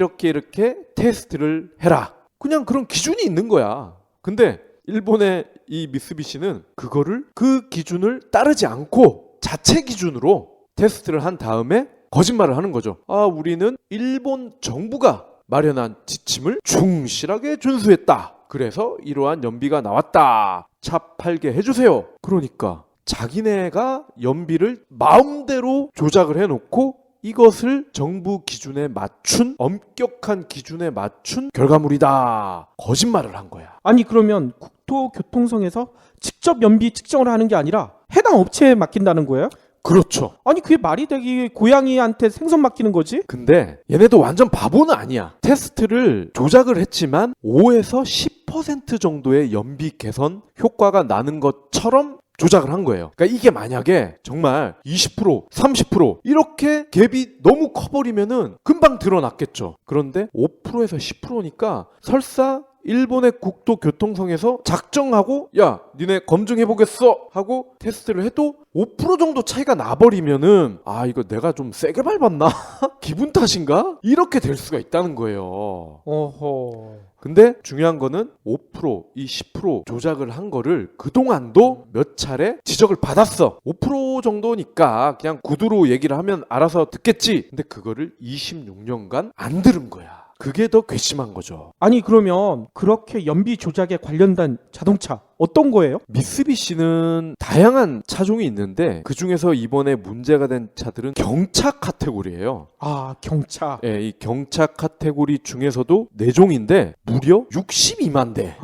테스트를 해라. 그냥 그런 기준이 있는 거야. 근데 일본의 이 미쓰비시는 그거를 그 기준을 따르지 않고 자체 기준으로 테스트를 한 다음에 거짓말을 하는 거죠. 우리는 일본 정부가 마련한 지침을 충실하게 준수했다. 그래서 이러한 연비가 나왔다. 차 팔게 해주세요. 그러니까 자기네가 연비를 마음대로 조작을 해놓고 이것을 정부 기준에 맞춘 엄격한 기준에 맞춘 결과물이다. 거짓말을 한 거야. 아니 그러면 국토교통성에서 직접 연비 측정을 하는 게 아니라 해당 업체에 맡긴다는 거예요? 그렇죠. 아니 그게 말이 되기 고양이한테 생선 맡기는 거지? 근데 얘네도 완전 바보는 아니야. 테스트를 조작을 했지만 5에서 10% 정도의 연비 개선 효과가 나는 것처럼 조작을 한 거예요. 그러니까 이게 만약에 정말 20%, 30% 이렇게 갭이 너무 커버리면은 금방 드러났겠죠. 그런데 5%에서 10%니까 설사 일본의 국토교통성에서 작정하고 야 니네 검증해보겠어 하고 테스트를 해도 5% 정도 차이가 나버리면은 이거 내가 좀 세게 밟았나? 기분 탓인가? 이렇게 될 수가 있다는 거예요. 어허. 근데 중요한 거는 5%, 이 10% 조작을 한 거를 그동안도 몇 차례 지적을 받았어. 5% 정도니까 그냥 구두로 얘기를 하면 알아서 듣겠지. 근데 그거를 26년간 안 들은 거야. 그게 더 괘씸한 거죠. 아니 그러면 그렇게 연비 조작에 관련된 자동차 어떤 거예요? 미쓰비시는 다양한 차종이 있는데 그중에서 이번에 문제가 된 차들은 경차 카테고리예요. 경차. 예, 이 경차 카테고리 중에서도 4종인데 무려 62만 대.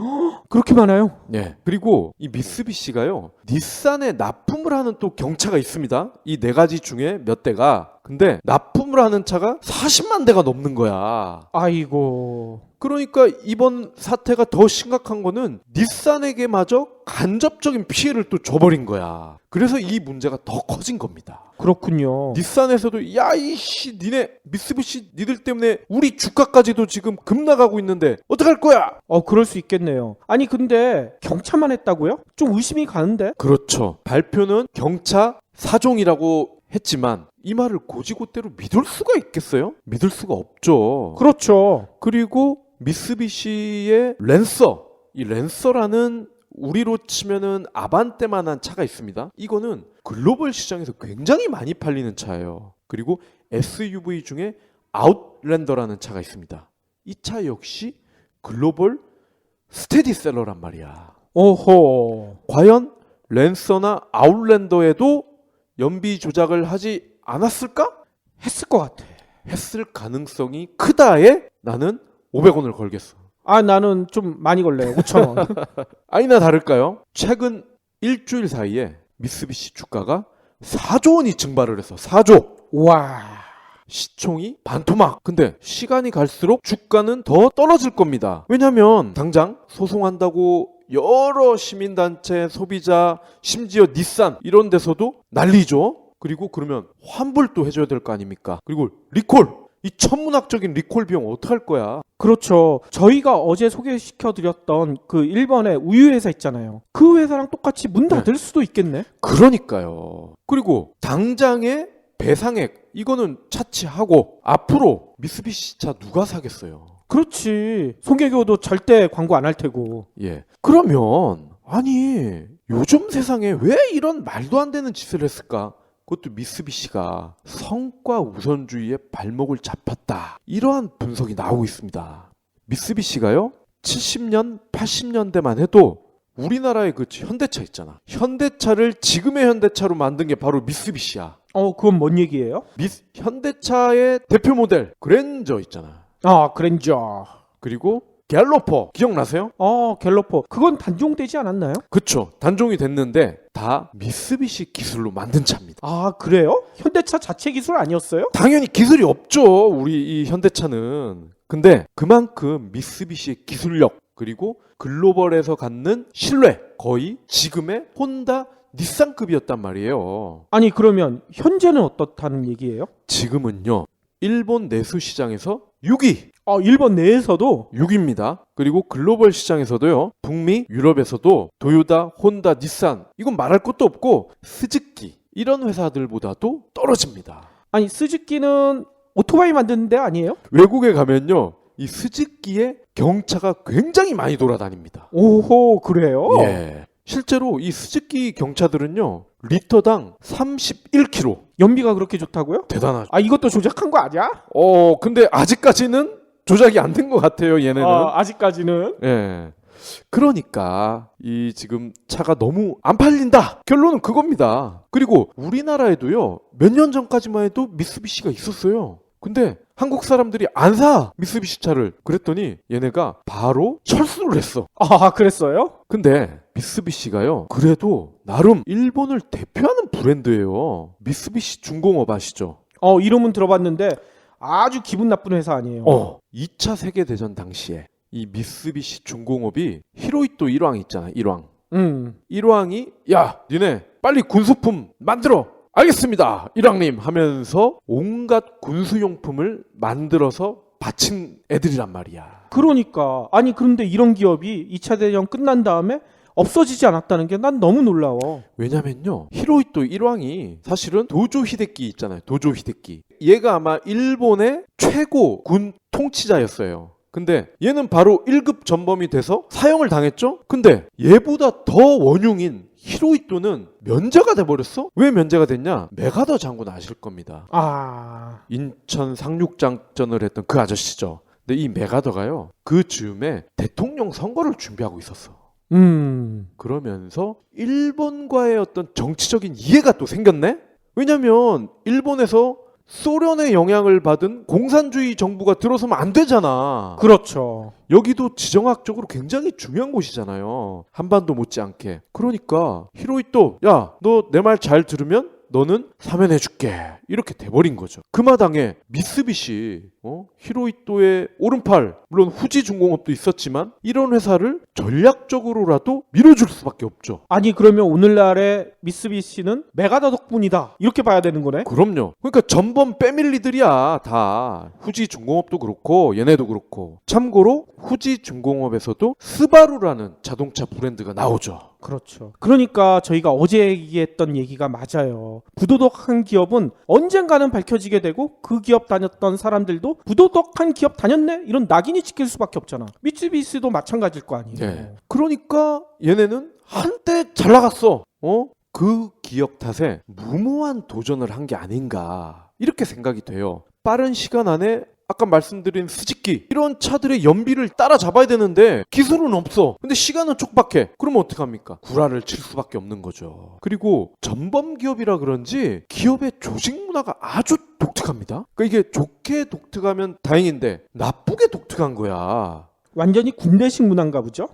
그렇게 많아요? 네. 그리고 이 미쓰비시가요, 닛산에 납품을 하는 또 경차가 있습니다. 이 4가지 중에 몇 대가. 근데 납품을 하는 차가 40만 대가 넘는 거야. 아이고. 그러니까 이번 사태가 더 심각한 거는 닛산에게마저 간접적인 피해를 또 줘버린 거야. 그래서 이 문제가 더 커진 겁니다. 그렇군요. 닛산에서도 야 이씨 니네 미쓰비시 니들 때문에 우리 주가까지도 지금 급 나가고 있는데 어떡할 거야? 그럴 수 있겠네요. 아니 근데 경차만 했다고요? 좀 의심이 가는데? 그렇죠. 발표는 경차 4종이라고 했지만 이 말을 고지고대로 믿을 수가 있겠어요? 믿을 수가 없죠. 그렇죠. 그리고 미쓰비시의 랜서, 이 랜서라는 우리로 치면은 아반떼만한 차가 있습니다. 이거는 글로벌 시장에서 굉장히 많이 팔리는 차예요. 그리고 SUV 중에 아웃랜더라는 차가 있습니다. 이 차 역시 글로벌 스테디셀러란 말이야. 오호. 과연 랜서나 아웃랜더에도 연비 조작을 하지 않았을까? 했을 것 같아. 했을 가능성이 크다에 나는 500원을 걸겠어. 아, 나는 좀 많이 걸려요. 5,000원. 아니나 다를까요? 최근 일주일 사이에 미쓰비시 주가가 4조 원이 증발을 했어. 4조. 와. 시총이 반토막. 근데 시간이 갈수록 주가는 더 떨어질 겁니다. 왜냐면 당장 소송한다고 여러 시민단체, 소비자, 심지어 닛산 이런 데서도 난리죠. 그리고 그러면 환불도 해줘야 될 거 아닙니까? 그리고 리콜. 이 천문학적인 리콜 비용 어떡할 거야? 그렇죠. 저희가 어제 소개시켜드렸던 그 일본의 우유 회사 있잖아요. 그 회사랑 똑같이 문 닫을 수도 있겠네. 그러니까요. 그리고 당장의 배상액 이거는 차치하고 앞으로 미쓰비시 차 누가 사겠어요? 그렇지. 송혜교도 절대 광고 안 할 테고. 예. 그러면 아니 요즘 세상에 왜 이런 말도 안 되는 짓을 했을까? 그것도 미쓰비시가 성과 우선주의에 발목을 잡혔다. 이러한 분석이 나오고 있습니다. 미쓰비시가요. 70년, 80년대만 해도 우리나라의 그 현대차 있잖아. 현대차를 지금의 현대차로 만든 게 바로 미쓰비시야. 그건 뭔 얘기예요? 현대차의 대표 모델 그랜저 있잖아. 아, 그랜저. 그리고 갤로퍼 기억나세요? 갤로퍼. 그건 단종되지 않았나요? 그쵸. 단종이 됐는데 다 미쓰비시 기술로 만든 차입니다. 아, 그래요? 현대차 자체 기술 아니었어요? 당연히 기술이 없죠. 우리 이 현대차는. 근데 그만큼 미쓰비시의 기술력 그리고 글로벌에서 갖는 신뢰 거의 지금의 혼다 닛산급이었단 말이에요. 아니, 그러면 현재는 어떻다는 얘기예요? 지금은요. 일본 내수 시장에서 6위. 일본 내에서도 6위입니다. 그리고 글로벌 시장에서도요. 북미, 유럽에서도 도요타, 혼다, 닛산 이건 말할 것도 없고 스즈키 이런 회사들보다도 떨어집니다. 아니, 스즈키는 오토바이 만드는 데 아니에요? 외국에 가면요. 이 스즈키의 경차가 굉장히 많이 돌아다닙니다. 오호, 그래요? 예. 실제로 이 스즈키 경차들은요. 리터당 31km. 연비가 그렇게 좋다고요? 대단하죠. 아, 이것도 조작한 거 아니야? 근데 아직까지는 조작이 안 된 것 같아요, 얘네는. 아직까지는. 예. 그러니까 이 지금 차가 너무 안 팔린다. 결론은 그겁니다. 그리고 우리나라에도요. 몇 년 전까지만 해도 미쓰비시가 있었어요. 근데 한국 사람들이 안 사. 미쓰비시 차를. 그랬더니 얘네가 바로 철수를 했어. 아, 그랬어요? 근데 미쓰비시가요. 그래도 나름 일본을 대표하는 브랜드예요. 미쓰비시 중공업 아시죠? 이름은 들어봤는데 아주 기분 나쁜 회사 아니에요. 2차 세계대전 당시에 이 미쓰비시 중공업이 히로이토 1왕 있잖아. 1왕. 1왕이 야 니네 빨리 군수품 만들어. 알겠습니다. 1왕님 하면서 온갖 군수용품을 만들어서 바친 애들이란 말이야. 그러니까. 아니, 그런데 이런 기업이 2차 대전 끝난 다음에 없어지지 않았다는 게 난 너무 놀라워. 왜냐면요. 히로이토 1왕이 사실은 도조 히데키 있잖아요. 도조 히데키. 얘가 아마 일본의 최고 군 통치자였어요. 근데 얘는 바로 1급 전범이 돼서 사형을 당했죠? 근데 얘보다 더 원흉인 히로이토는 면제가 돼버렸어? 왜 면제가 됐냐? 메가더 장군 아실 겁니다. 인천 상륙작전을 했던 그 아저씨죠. 근데 이 메가더가요. 그 즈음에 대통령 선거를 준비하고 있었어. 그러면서 일본과의 어떤 정치적인 이해가 또 생겼네? 왜냐면 일본에서 소련의 영향을 받은 공산주의 정부가 들어서면 안 되잖아. 그렇죠. 여기도 지정학적으로 굉장히 중요한 곳이잖아요. 한반도 못지않게. 그러니까 히로이토 야, 너 내 말 잘 들으면 너는 사면해줄게. 이렇게 돼버린 거죠. 그 마당에 미쓰비시, 히로이토의 오른팔, 물론 후지중공업도 있었지만 이런 회사를 전략적으로라도 밀어줄 수밖에 없죠. 아니, 그러면 오늘날의 미쓰비시는 메가더 덕분이다. 이렇게 봐야 되는 거네? 그럼요. 그러니까 전범 패밀리들이야. 다 후지중공업도 그렇고 얘네도 그렇고. 참고로 후지중공업에서도 스바루라는 자동차 브랜드가 나오죠. 그렇죠. 그러니까 저희가 어제 얘기했던 얘기가 맞아요. 부도덕한 기업은 언젠가는 밝혀지게 되고 그 기업 다녔던 사람들도 부도덕한 기업 다녔네? 이런 낙인이 찍힐 수밖에 없잖아. 미쓰비시도 마찬가지일 거 아니에요. 네. 그러니까 얘네는 한때 잘 나갔어. 그 기업 탓에 무모한 도전을 한 게 아닌가 이렇게 생각이 돼요. 빠른 시간 안에 아까 말씀드린 스즈키 이런 차들의 연비를 따라잡아야 되는데 기술은 없어. 근데 시간은 촉박해. 그러면 어떡합니까? 구라를 칠 수밖에 없는 거죠. 그리고 전범 기업이라 그런지 기업의 조직 문화가 아주 독특합니다. 그러니까 이게 좋게 독특하면 다행인데 나쁘게 독특한 거야. 완전히 군대식 문화인가 보죠?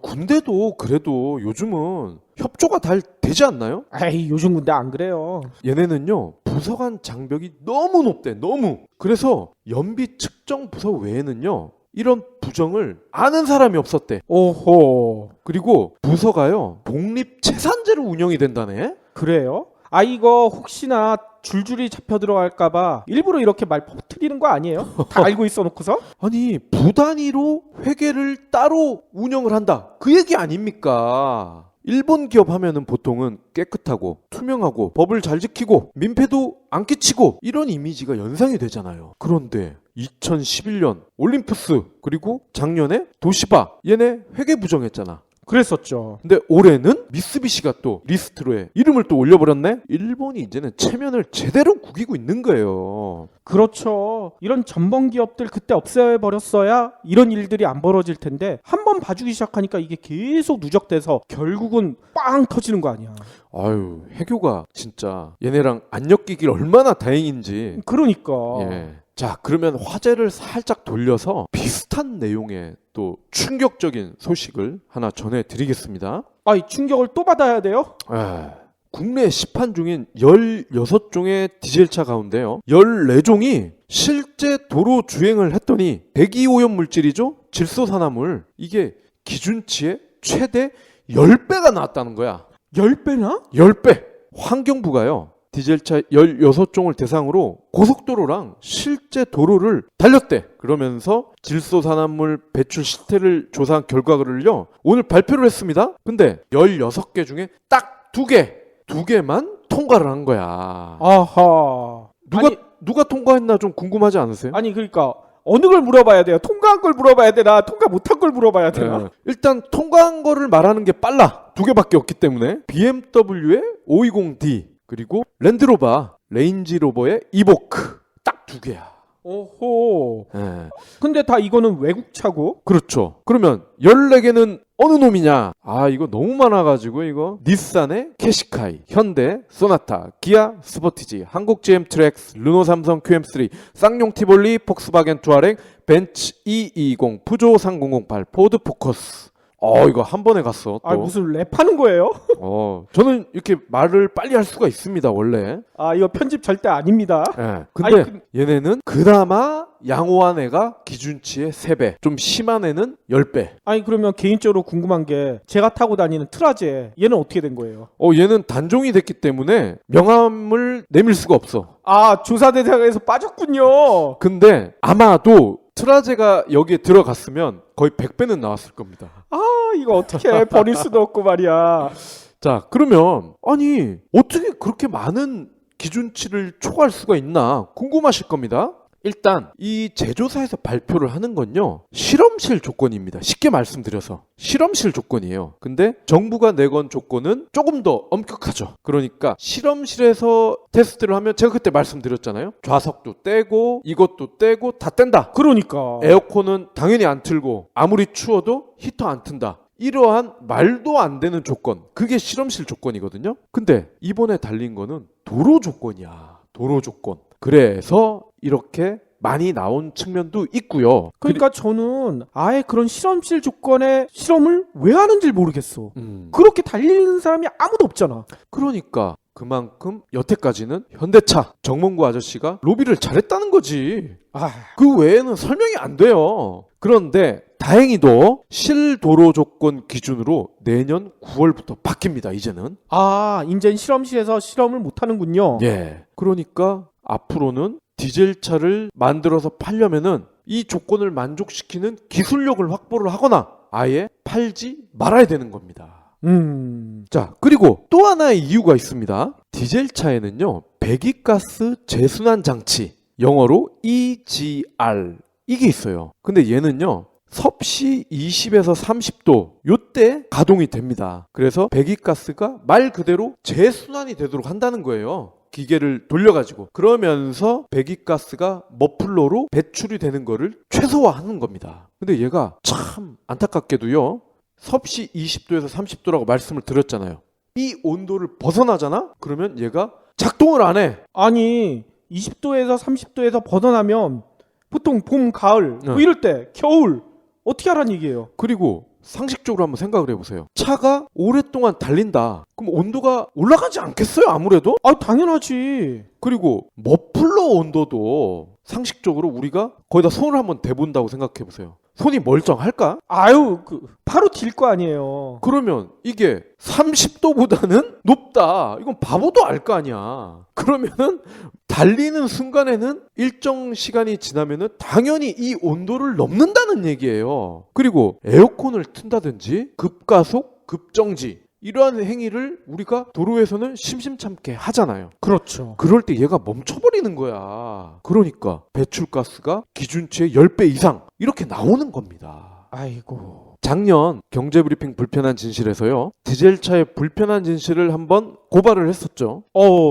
군대도 그래도 요즘은 협조가 잘 되지 않나요? 에이, 요즘 군대 안 그래요. 얘네는요 부서 간 장벽이 너무 높대. 너무. 그래서 연비 측정 부서 외에는요 이런 부정을 아는 사람이 없었대. 오호. 그리고 부서가요 독립 채산제로 운영이 된다네. 그래요? 이거 혹시나 줄줄이 잡혀 들어갈까봐 일부러 이렇게 말 퍼뜨리는 거 아니에요? 다 알고 있어 놓고서? 아니 부 단위로 회계를 따로 운영을 한다 그 얘기 아닙니까? 일본 기업 하면은 보통은 깨끗하고 투명하고 법을 잘 지키고 민폐도 안 끼치고 이런 이미지가 연상이 되잖아요. 그런데 2011년 올림푸스 그리고 작년에 도시바 얘네 회계 부정했잖아. 그랬었죠. 근데 올해는 미쓰비시가 또 리스트로에 이름을 또 올려버렸네? 일본이 이제는 체면을 제대로 구기고 있는 거예요. 그렇죠. 이런 전범 기업들 그때 없애버렸어야 이런 일들이 안 벌어질 텐데 한번 봐주기 시작하니까 이게 계속 누적돼서 결국은 빵 터지는 거 아니야. 아유 해교가 진짜 얘네랑 안 엮이길 얼마나 다행인지. 그러니까. 예. 자 그러면 화제를 살짝 돌려서 비슷한 내용의 또 충격적인 소식을 하나 전해드리겠습니다. 충격을 또 받아야 돼요? 국내 시판 중인 16종의 디젤차 가운데요 14종이 실제 도로 주행을 했더니 배기오염 물질이죠. 질소산화물. 이게 기준치의 최대 10배가 나왔다는 거야. 10배나? 10배. 환경부가요 디젤차 16종을 대상으로 고속도로랑 실제 도로를 달렸대. 그러면서 질소산화물 배출 실태를 조사한 결과를요 오늘 발표를 했습니다. 근데 16개 중에 딱 2개만 통과를 한 거야. 아하. 누가 통과했나 좀 궁금하지 않으세요? 그러니까 어느 걸 물어봐야 돼요? 통과한 걸 물어봐야 되나? 통과 못한 걸 물어봐야 되나? 일단 통과한 거를 말하는 게 빨라. 2개밖에 없기 때문에 BMW의 520D 그리고 랜드로버 레인지로버의 이보크 딱 2개야. 오호. 예. 근데 다 이거는 외국 차고. 그렇죠. 그러면 14개는 어느 놈이냐? 이거 너무 많아가지고 이거 닛산의 캐시카이, 현대 소나타, 기아 스포티지, 한국 GM 트랙스, 르노 삼성 QM3, 쌍용 티볼리, 폭스바겐 투아랭, 벤츠 E20, 푸조 3008, 포드 포커스. 이거 한 번에 갔어. 또. 무슨 랩하는 거예요? 저는 이렇게 말을 빨리 할 수가 있습니다, 원래. 이거 편집 절대 아닙니다. 예. 근데 얘네는 그나마 양호한 애가 기준치의 3배, 좀 심한 애는 10배. 그러면 개인적으로 궁금한 게 제가 타고 다니는 트라제 얘는 어떻게 된 거예요? 얘는 단종이 됐기 때문에 명함을 내밀 수가 없어. 조사 대상에서 빠졌군요. 근데 아마도 트라제가 여기에 들어갔으면 거의 100배는 나왔을 겁니다. 이거 어떻게 버릴 수도 없고 말이야. 자, 그러면 어떻게 그렇게 많은 기준치를 초과할 수가 있나 궁금하실 겁니다. 일단 이 제조사에서 발표를 하는 건요 실험실 조건입니다. 쉽게 말씀드려서 실험실 조건이에요. 근데 정부가 내건 조건은 조금 더 엄격하죠. 그러니까 실험실에서 테스트를 하면 제가 그때 말씀드렸잖아요. 좌석도 떼고 이것도 떼고 다 뗀다. 그러니까 에어컨은 당연히 안 틀고 아무리 추워도 히터 안 튼다. 이러한 말도 안 되는 조건, 그게 실험실 조건이거든요. 근데 이번에 달린 거는 도로 조건이야. 도로 조건. 그래서 이렇게 많이 나온 측면도 있고요. 그러니까 저는 아예 그런 실험실 조건의 실험을 왜 하는지 모르겠어. 음. 그렇게 달리는 사람이 아무도 없잖아. 그러니까 그만큼 여태까지는 현대차 정몽구 아저씨가 로비를 잘했다는 거지. 그 외에는 설명이 안 돼요. 그런데 다행히도 실도로 조건 기준으로 내년 9월부터 바뀝니다. 이제는. 이젠 실험실에서 실험을 못 하는군요. 예. 그러니까 앞으로는 디젤차를 만들어서 팔려면은 이 조건을 만족시키는 기술력을 확보를 하거나 아예 팔지 말아야 되는 겁니다. 자, 그리고 또 하나의 이유가 있습니다. 디젤 차에는요, 배기가스 재순환 장치, 영어로 EGR, 이게 있어요. 근데 얘는요, 섭씨 20에서 30도 요때 가동이 됩니다. 그래서 배기가스가 말 그대로 재순환이 되도록 한다는 거예요. 기계를 돌려가지고. 그러면서 배기가스가 머플러로 배출이 되는 거를 최소화하는 겁니다. 근데 얘가 참 안타깝게도요, 섭씨 20도에서 30도라고 말씀을 드렸잖아요. 이 온도를 벗어나잖아? 그러면 얘가 작동을 안 해. 아니 20도에서 30도에서 벗어나면 보통 봄, 가을 뭐 네. 이럴 때 겨울 어떻게 하란 얘기예요? 그리고 상식적으로 한번 생각을 해보세요. 차가 오랫동안 달린다. 그럼 온도가 올라가지 않겠어요? 아무래도? 아 당연하지. 그리고 머플러 온도도 상식적으로 우리가 거기다 손을 한번 대본다고 생각해보세요. 손이 멀쩡할까? 아유 바로 딜 거 아니에요. 그러면 이게 30도보다는 높다. 이건 바보도 알 거 아니야. 그러면은 달리는 순간에는 일정 시간이 지나면은 당연히 이 온도를 넘는다는 얘기예요. 그리고 에어컨을 튼다든지 급가속, 급정지 이러한 행위를 우리가 도로에서는 심심찮게 하잖아요. 그렇죠. 그럴 때 얘가 멈춰버리는 거야. 그러니까 배출가스가 기준치의 10배 이상 이렇게 나오는 겁니다. 아이고. 작년 경제브리핑 불편한 진실에서요, 디젤차의 불편한 진실을 한번 고발을 했었죠.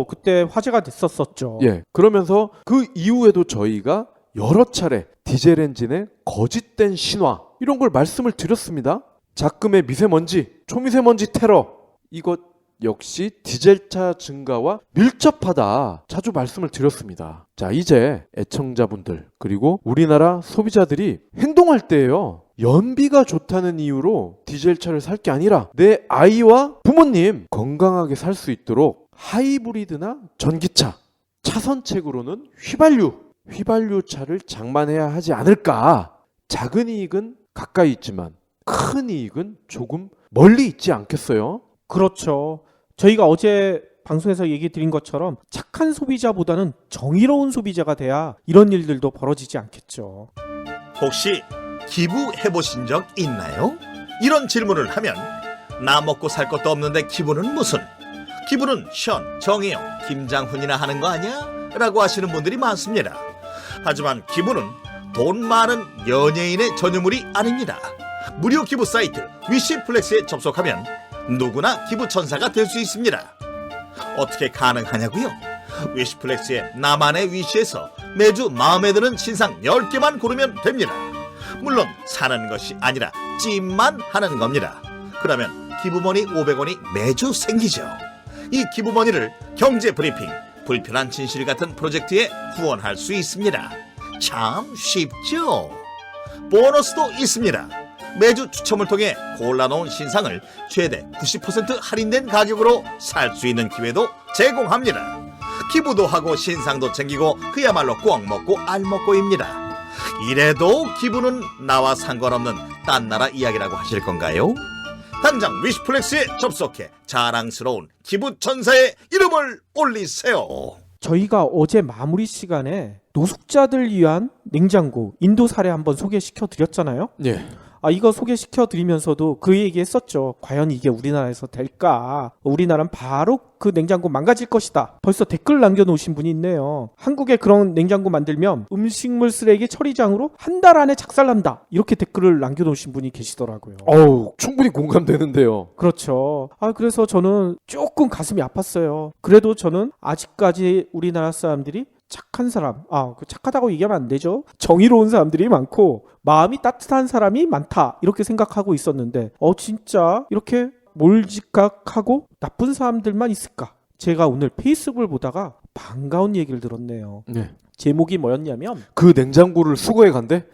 그때 화제가 됐었었죠. 예. 그러면서 그 이후에도 저희가 여러 차례 디젤 엔진의 거짓된 신화 이런 걸 말씀을 드렸습니다. 작금의 미세먼지, 초미세먼지 테러, 이것 역시 디젤차 증가와 밀접하다 자주 말씀을 드렸습니다. 자, 이제 애청자분들 그리고 우리나라 소비자들이 행동할 때예요. 연비가 좋다는 이유로 디젤차를 살 게 아니라 내 아이와 부모님 건강하게 살 수 있도록 하이브리드나 전기차, 차선책으로는 휘발유차를 장만해야 하지 않을까. 작은 이익은 가까이 있지만 큰 이익은 조금 멀리 있지 않겠어요? 그렇죠. 저희가 어제 방송에서 얘기 드린 것처럼 착한 소비자보다는 정의로운 소비자가 돼야 이런 일들도 벌어지지 않겠죠. 혹시 기부해보신 적 있나요? 이런 질문을 하면 나 먹고 살 것도 없는데 기부는 무슨? 기부는 션, 정혜영, 김장훈이나 하는 거 아니야? 라고 하시는 분들이 많습니다. 하지만 기부는 돈 많은 연예인의 전유물이 아닙니다. 무료 기부 사이트 위시플렉스에 접속하면 누구나 기부천사가 될 수 있습니다. 어떻게 가능하냐고요? 위시플렉스의 나만의 위시에서 매주 마음에 드는 신상 10개만 고르면 됩니다. 물론 사는 것이 아니라 찜만 하는 겁니다. 그러면 기부머니 500원이 매주 생기죠. 이 기부머니를 경제브리핑, 불편한 진실 같은 프로젝트에 후원할 수 있습니다. 참 쉽죠? 보너스도 있습니다. 매주 추첨을 통해 골라놓은 신상을 최대 90% 할인된 가격으로 살 수 있는 기회도 제공합니다. 기부도 하고 신상도 챙기고 그야말로 꽉 먹고 알 먹고입니다. 이래도 기부는 나와 상관없는 딴 나라 이야기라고 하실 건가요? 당장 위시플렉스에 접속해 자랑스러운 기부천사의 이름을 올리세요. 저희가 어제 마무리 시간에 노숙자들 위한 냉장고 인도 사례 한번 소개시켜 드렸잖아요. 예. 이거 소개시켜 드리면서도 그 얘기 했었죠. 과연 이게 우리나라에서 될까? 우리나라는 바로 그 냉장고 망가질 것이다. 벌써 댓글 남겨놓으신 분이 있네요. 한국에 그런 냉장고 만들면 음식물 쓰레기 처리장으로 한 달 안에 작살난다. 이렇게 댓글을 남겨놓으신 분이 계시더라고요. 충분히 공감되는데요. 그렇죠. 그래서 저는 조금 가슴이 아팠어요. 그래도 저는 아직까지 우리나라 사람들이 착한 사람, 착하다고 얘기하면 안 되죠. 정의로운 사람들이 많고 마음이 따뜻한 사람이 많다 이렇게 생각하고 있었는데 진짜 이렇게 몰지각하고 나쁜 사람들만 있을까? 제가 오늘 페이스북을 보다가 반가운 얘기를 들었네요. 네. 제목이 뭐였냐면 그 냉장고를 수거해 간대?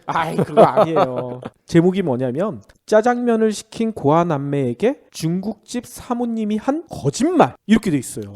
그거 아니에요. 제목이 뭐냐면 짜장면을 시킨 고아남매에게 중국집 사모님이 한 거짓말 이렇게 돼 있어요.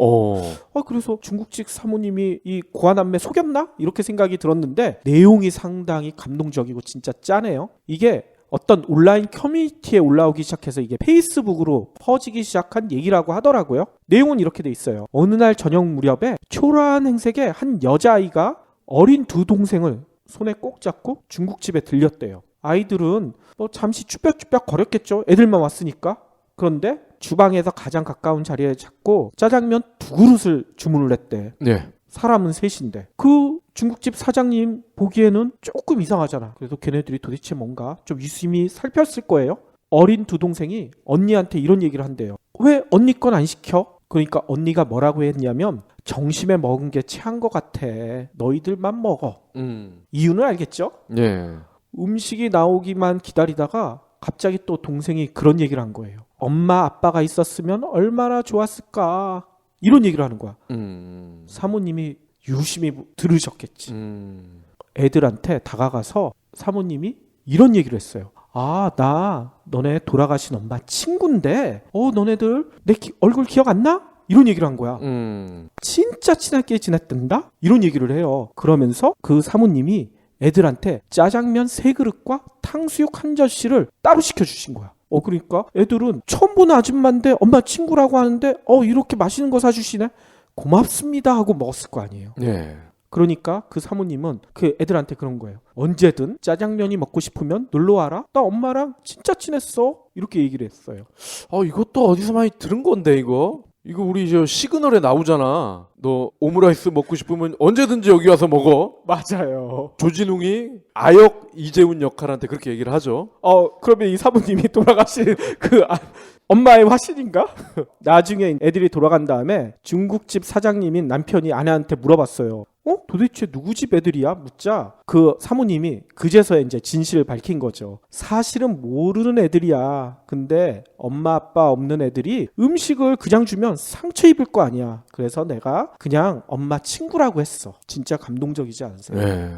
그래서 중국집 사모님이 이 고아남매 속였나? 이렇게 생각이 들었는데 내용이 상당히 감동적이고 진짜 짜네요. 이게 어떤 온라인 커뮤니티에 올라오기 시작해서 이게 페이스북으로 퍼지기 시작한 얘기라고 하더라고요. 내용은 이렇게 돼 있어요. 어느 날 저녁 무렵에 초라한 행색의 한 여자아이가 어린 두 동생을 손에 꼭 잡고 중국집에 들렸대요. 아이들은 잠시 쭈뼛쭈뼛 거렸겠죠. 애들만 왔으니까. 그런데 주방에서 가장 가까운 자리에 잡고 짜장면 2그릇을 주문을 했대. 네. 사람은 셋인데 그 중국집 사장님 보기에는 조금 이상하잖아. 그래도 걔네들이 도대체 뭔가 좀 유심히 살폈을 거예요. 어린 두 동생이 언니한테 이런 얘기를 한대요. 왜 언니 건 안 시켜? 그러니까 언니가 뭐라고 했냐면 점심에 먹은 게 체한 것 같아. 너희들만 먹어. 이유는 알겠죠? 네. 음식이 나오기만 기다리다가 갑자기 또 동생이 그런 얘기를 한 거예요. 엄마 아빠가 있었으면 얼마나 좋았을까. 이런 얘기를 하는 거야. 사모님이 유심히 들으셨겠지. 애들한테 다가가서 사모님이 이런 얘기를 했어요. 아, 나 너네 돌아가신 엄마 친구인데 너네들 내 얼굴 기억 안 나? 이런 얘기를 한 거야. 진짜 친하게 지냈단다? 이런 얘기를 해요. 그러면서 그 사모님이 애들한테 짜장면 3그릇과 탕수육 1접시를 따로 시켜주신 거야. 그러니까 애들은 처음 보는 아줌마인데 엄마 친구라고 하는데 이렇게 맛있는 거 사주시네? 고맙습니다 하고 먹었을 거 아니에요. 네. 그러니까 그 사모님은 그 애들한테 그런 거예요. 언제든 짜장면이 먹고 싶으면 놀러와라. 나 엄마랑 진짜 친했어. 이렇게 얘기를 했어요. 이것도 어디서 많이 들은 건데 이거 우리 저 시그널에 나오잖아. 너 오므라이스 먹고 싶으면 언제든지 여기 와서 먹어. 맞아요. 조진웅이 아역 이재훈 역할한테 그렇게 얘기를 하죠. 그러면 이 사모님이 돌아가신 엄마의 화신인가? 나중에 애들이 돌아간 다음에 중국집 사장님인 남편이 아내한테 물어봤어요. 도대체 누구 집 애들이야? 묻자 그 사모님이 그제서야 이제 진실을 밝힌 거죠. 사실은 모르는 애들이야. 근데 엄마 아빠 없는 애들이 음식을 그냥 주면 상처 입을 거 아니야. 그래서 내가 그냥 엄마 친구라고 했어. 진짜 감동적이지 않으세요? 네.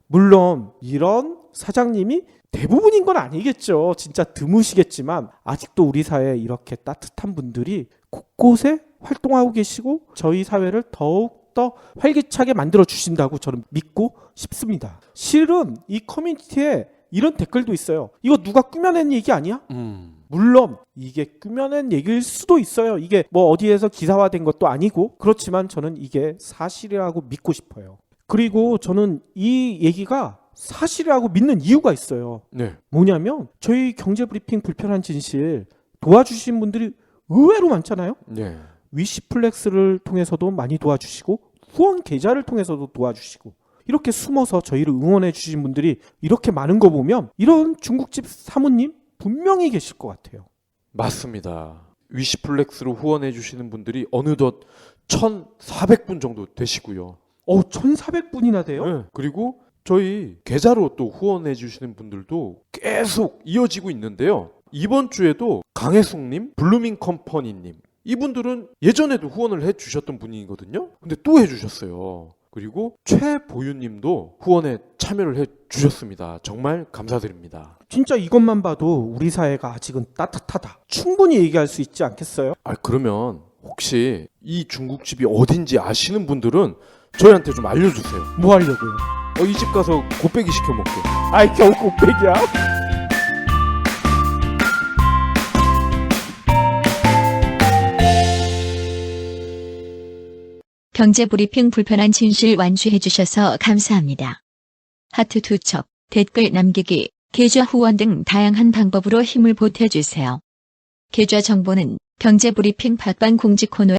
물론 이런 사장님이 대부분인 건 아니겠죠. 진짜 드무시겠지만 아직도 우리 사회에 이렇게 따뜻한 분들이 곳곳에 활동하고 계시고 저희 사회를 더욱 더 활기차게 만들어 주신다고 저는 믿고 싶습니다. 실은 이 커뮤니티에 이런 댓글도 있어요. 이거 누가 꾸며낸 얘기 아니야? 물론 이게 꾸며낸 얘기일 수도 있어요. 이게 뭐 어디에서 기사화된 것도 아니고 그렇지만 저는 이게 사실이라고 믿고 싶어요. 그리고 저는 이 얘기가 사실이라고 믿는 이유가 있어요. 네. 뭐냐면 저희 경제브리핑 불편한 진실 도와주신 분들이 의외로 많잖아요. 네. 위시플렉스를 통해서도 많이 도와주시고 후원 계좌를 통해서도 도와주시고 이렇게 숨어서 저희를 응원해 주신 분들이 이렇게 많은 거 보면 이런 중국집 사모님 분명히 계실 것 같아요. 맞습니다. 위시플렉스로 후원해 주시는 분들이 어느덧 1,400분 정도 되시고요. 1,400분이나 돼요? 네. 그리고 저희 계좌로 또 후원해 주시는 분들도 계속 이어지고 있는데요. 이번 주에도 강혜숙님, 블루밍 컴퍼니님 이분들은 예전에도 후원을 해주셨던 분이거든요. 근데 또 해주셨어요. 그리고 최보윤님도 후원에 참여를 해주셨습니다. 정말 감사드립니다. 진짜 이것만 봐도 우리 사회가 아직은 따뜻하다. 충분히 얘기할 수 있지 않겠어요? 그러면 혹시 이 중국집이 어딘지 아시는 분들은 저희한테 좀 알려주세요. 뭐 하려고요? 이 집 가서 곱빼기 시켜 먹게. 겨우 곱빼기야? 경제브리핑 불편한 진실 완수해 주셔서 감사합니다. 하트 2척, 댓글 남기기, 계좌 후원 등 다양한 방법으로 힘을 보태주세요. 계좌 정보는 경제브리핑 팟빵 공지 코너에